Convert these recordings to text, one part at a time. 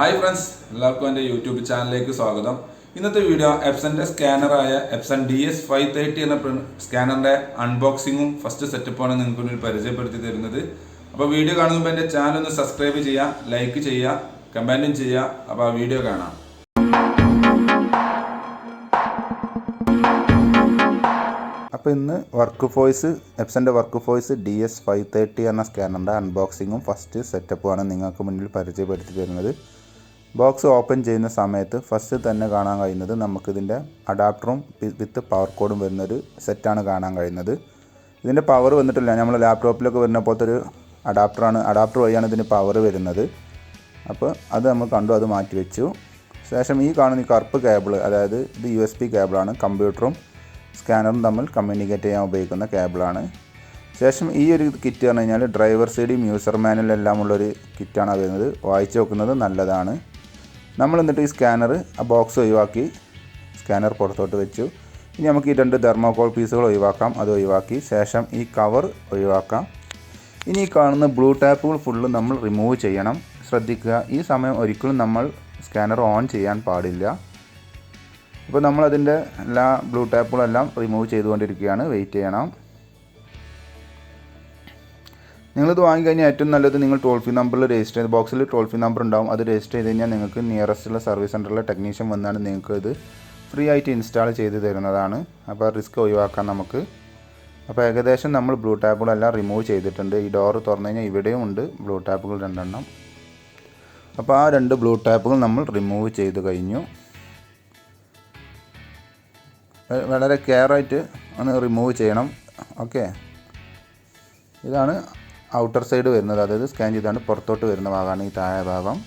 Hi friends, എല്ലാവർക്കും എൻ്റെ YouTube ചാനലിലേക്ക് സ്വാഗതം. ഇന്നത്തെ വീഡിയോ എപ്സൻ്റെ സ്കാനറായ എപ്സൺ DS-530 എന്ന സ്കാനറിൻ്റെ അൺബോക്സിങ്ങും ഫസ്റ്റ് സെറ്റപ്പാണ് നിങ്ങൾക്ക് മുന്നിൽ പരിചയപ്പെടുത്തി തരുന്നത്. അപ്പോൾ വീഡിയോ കാണുമ്പോൾ എൻ്റെ ചാനൽ ഒന്ന് സബ്സ്ക്രൈബ് ചെയ്യുക, ലൈക്ക് ചെയ്യുക, കമൻറ്റും ചെയ്യുക. അപ്പോൾ ആ വീഡിയോ കാണാം. അപ്പോൾ ഇന്ന് എപ്സൻ്റെ വർക്ക് ഫോഴ്സ് DS-530 എന്ന സ്കാനറിൻ്റെ അൺബോക്സിങ്ങും ഫസ്റ്റ് സെറ്റപ്പുമാണ് നിങ്ങൾക്ക് മുന്നിൽ പരിചയപ്പെടുത്തി തരുന്നത്. ബോക്സ് ഓപ്പൺ ചെയ്യുന്ന സമയത്ത് ഫസ്റ്റ് തന്നെ കാണാൻ കഴിയുന്നത് നമുക്കിതിൻ്റെ അഡാപ്റ്ററും വിത്ത് പവർ കോഡും വരുന്നൊരു സെറ്റാണ് കാണാൻ കഴിയുന്നത്. ഇതിൻ്റെ പവർ വന്നിട്ടില്ല, നമ്മൾ ലാപ്ടോപ്പിലൊക്കെ വരുന്ന പോലത്തെ ഒരു അഡാപ്റ്റർ വഴിയാണ് ഇതിന് പവർ വരുന്നത്. അപ്പോൾ അത് നമ്മൾ കണ്ടു, അത് മാറ്റി വെച്ചു. ശേഷം ഈ കാണുന്ന ഈ കറുപ്പ് കേബിൾ, അതായത് ഇത് USB കേബിളാണ്. കമ്പ്യൂട്ടറും സ്കാനറും തമ്മിൽ കമ്മ്യൂണിക്കേറ്റ് ചെയ്യാൻ ഉപയോഗിക്കുന്ന കേബിളാണ്. ശേഷം ഈ ഒരു കിറ്റ് പറഞ്ഞു കഴിഞ്ഞാൽ ഡ്രൈവർ സൈഡും യൂസർ മാനുവലും എല്ലാം ഉള്ളൊരു കിറ്റാണ് വരുന്നത്. വായിച്ച് നോക്കുന്നത് നല്ലതാണ്. നമ്മൾ എന്നിട്ട് ഈ സ്കാനർ ആ ബോക്സ് ഒഴിവാക്കി സ്കാനർ പുറത്തോട്ട് വെച്ചു. ഇനി നമുക്ക് ഈ 2 തെർമോകോൾ പീസുകൾ ഒഴിവാക്കാം. അത് ഒഴിവാക്കി ശേഷം ഈ കവർ ഒഴിവാക്കാം. ഇനി ഈ കാണുന്ന ബ്ലൂ ടാപ്പുകൾ ഫുള്ള് നമ്മൾ റിമൂവ് ചെയ്യണം. ശ്രദ്ധിക്കുക, ഈ സമയം ഒരിക്കലും നമ്മൾ സ്കാനർ ഓൺ ചെയ്യാൻ പാടില്ല. ഇപ്പോൾ നമ്മളതിൻ്റെ എല്ലാ ബ്ലൂ ടാപ്പുകളെല്ലാം റിമൂവ് ചെയ്തുകൊണ്ടിരിക്കുകയാണ്. വെയിറ്റ് ചെയ്യണം. നിങ്ങളിത് വാങ്ങിക്കഴിഞ്ഞാൽ ഏറ്റവും നല്ലത് നിങ്ങൾ ടോൾ ഫ്രീ നമ്പറിൽ രജിസ്റ്റർ ചെയ്ത്, ബോക്സിൽ ടോൾ ഫ്രീ നമ്പർ ഉണ്ടാവും, അത് രജിസ്റ്റർ ചെയ്ത് കഴിഞ്ഞാൽ നിങ്ങൾക്ക് നിയറസ്റ്റുള്ള സർവീസ് സെൻ്ററിലെ ടെക്നീഷ്യൻ വന്നാണ് നിങ്ങൾക്ക് ഇത് ഫ്രീ ആയിട്ട് ഇൻസ്റ്റാൾ ചെയ്ത് തരുന്നതാണ്. അപ്പോൾ റിസ്ക് ഒഴിവാക്കാം നമുക്ക്. അപ്പോൾ ഏകദേശം നമ്മൾ ബ്ലൂ ടാപ്പുകളെല്ലാം റിമൂവ് ചെയ്തിട്ടുണ്ട്. ഈ ഡോറ് തുറന്നു കഴിഞ്ഞാൽ ഇവിടെയും ഉണ്ട് ബ്ലൂ ടാപ്പുകൾ 2 എണ്ണം. അപ്പോൾ ആ 2 ബ്ലൂ ടാപ്പുകൾ നമ്മൾ റിമൂവ് ചെയ്ത് കഴിഞ്ഞു. വളരെ കെയറായിട്ട് ഒന്ന് റിമൂവ് ചെയ്യണം. ഓക്കെ, ഇതാണ് ഔട്ടർ സൈഡ് വരുന്നത്, അതായത് സ്കാൻ ചെയ്താണ് പുറത്തോട്ട് വരുന്ന ഭാഗമാണ് ഈ താഴെ ഭാഗം.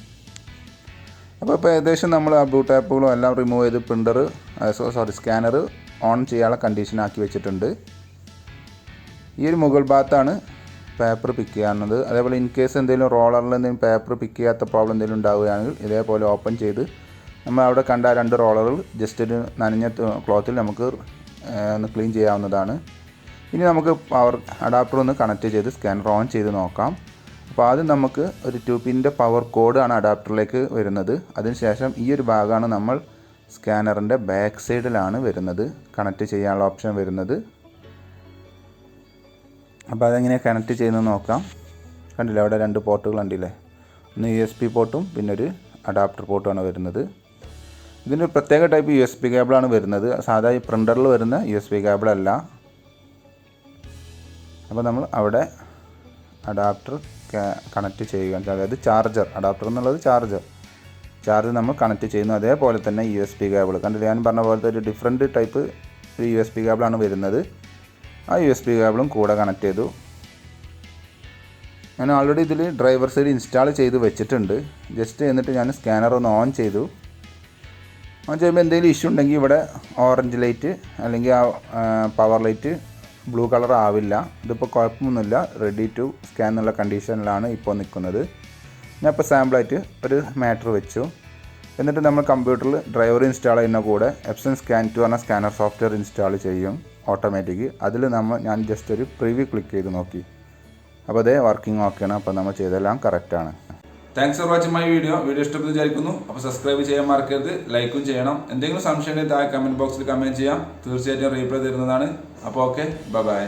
അപ്പോൾ ഏകദേശം നമ്മൾ ആ ബ്ലൂ ടാപ്പുകളും എല്ലാം റിമൂവ് ചെയ്ത് സ്കാനർ ഓൺ ചെയ്യാനുള്ള കണ്ടീഷനാക്കി വെച്ചിട്ടുണ്ട്. ഈ ഒരു മുകൾ ഭാഗത്താണ് പേപ്പർ പിക്ക് ചെയ്യാവുന്നത്. അതേപോലെ ഇൻ കേസ് എന്തെങ്കിലും റോളറിൽ എന്തെങ്കിലും പേപ്പർ പിക്ക് ചെയ്യാത്ത പ്രോബ്ലം എന്തെങ്കിലും ഉണ്ടാവുകയാണെങ്കിൽ ഇതേപോലെ ഓപ്പൺ ചെയ്ത് നമ്മൾ അവിടെ കണ്ട 2 റോളറുകൾ ജസ്റ്റ് ഒരു നനഞ്ഞ ക്ലോത്തിൽ നമുക്ക് ഒന്ന് ക്ലീൻ ചെയ്യാവുന്നതാണ്. ഇനി നമുക്ക് പവർ അഡാപ്റ്റർ ഒന്ന് കണക്ട് ചെയ്ത് സ്കാനർ ഓൺ ചെയ്ത് നോക്കാം. അപ്പോൾ ആദ്യം നമുക്ക് ഒരു 2 പിൻ്റെ പവർ കോഡാണ് അഡാപ്റ്ററിലേക്ക് വരുന്നത്. അതിനുശേഷം ഈ ഒരു ഭാഗമാണ് നമ്മൾ സ്കാനറിൻ്റെ ബാക്ക് സൈഡിലാണ് വരുന്നത് കണക്ട് ചെയ്യാനുള്ള ഓപ്ഷൻ വരുന്നത്. അപ്പോൾ അതെങ്ങനെ കണക്ട് ചെയ്യുന്നത് നോക്കാം. കണ്ടില്ലേ, അവിടെ 2 പോർട്ടുകൾ കണ്ടില്ലേ, ഒന്ന് USB പോർട്ടും പിന്നെ ഒരു അഡാപ്റ്റർ പോർട്ടുമാണ് വരുന്നത്. ഇതിന് പ്രത്യേക ടൈപ്പ് USB കേബിളാണ് വരുന്നത്, സാധാ ഈ പ്രിൻ്ററിൽ വരുന്ന USB കേബിളല്ല. അപ്പോൾ നമ്മൾ അവിടെ അഡാപ്റ്റർ കണക്ട് ചെയ്യുക, അതായത് ചാർജർ, അഡാപ്റ്റർ എന്നുള്ളത് ചാർജർ നമ്മൾ കണക്ട് ചെയ്യുന്നു. അതേപോലെ തന്നെ USB കേബിൾ കണ്ടില്ല, ഞാൻ പറഞ്ഞ പോലത്തെ ഒരു ഡിഫറെൻറ്റ് ടൈപ്പ് ഒരു USB കേബിളാണ് വരുന്നത്. ആ USB കേബിളും കൂടെ കണക്ട് ചെയ്തു. ഞാൻ ഓൾറെഡി ഇതിൽ ഡ്രൈവർ സൈഡ് ഇൻസ്റ്റാൾ ചെയ്ത് വെച്ചിട്ടുണ്ട്. ജസ്റ്റ് എന്നിട്ട് ഞാൻ സ്കാനർ ഒന്ന് ഓൺ ചെയ്തു. ഓൺ ചെയ്യുമ്പോൾ എന്തെങ്കിലും ഇഷ്യൂ ഉണ്ടെങ്കിൽ ഇവിടെ ഓറഞ്ച് ലൈറ്റ് അല്ലെങ്കിൽ ആ പവർ ലൈറ്റ് ബ്ലൂ കളർ ആവില്ല. ഇതിപ്പോൾ കുഴപ്പമൊന്നുമില്ല, റെഡി ടു സ്കാൻ എന്നുള്ള കണ്ടീഷനിലാണ് ഇപ്പോൾ നിൽക്കുന്നത്. ഞാൻ ഇപ്പോൾ സാമ്പിളായിട്ട് ഒരു മാറ്റർ വെച്ചു. എന്നിട്ട് നമ്മൾ കമ്പ്യൂട്ടറിൽ ഡ്രൈവർ ഇൻസ്റ്റാൾ ചെയ്യുന്ന കൂടെ എപ്സൺ സ്കാൻ 2 എന്ന സ്കാനർ സോഫ്റ്റ്വെയർ ഇൻസ്റ്റാൾ ചെയ്യും ഓട്ടോമാറ്റിക്. അതിൽ ഞാൻ ജസ്റ്റ് ഒരു പ്രിവ്യൂ ക്ലിക്ക് ചെയ്ത് നോക്കി. അപ്പോൾ അതേ വർക്കിംഗ് ഓക്കെയാണ്. അപ്പോൾ നമ്മൾ ചെയ്തെല്ലാം കറക്റ്റാണ്. Thanks for watching my video ഇഷ്ടപ്പെട്ടെന്ന് വിചാരിക്കുന്നു. അപ്പോൾ സബ്സ്ക്രൈബ് ചെയ്യാൻ മറക്കരുത്, ലൈക്കും ചെയ്യണം. എന്തെങ്കിലും സംശയം ഉണ്ടെങ്കിൽ താഴെ കമൻറ്റ് ബോക്സിൽ കമൻറ്റ് ചെയ്യാം, തീർച്ചയായിട്ടും റീപ്ലൈ തരുന്നതാണ്. അപ്പോൾ ഓക്കെ, ബൈ.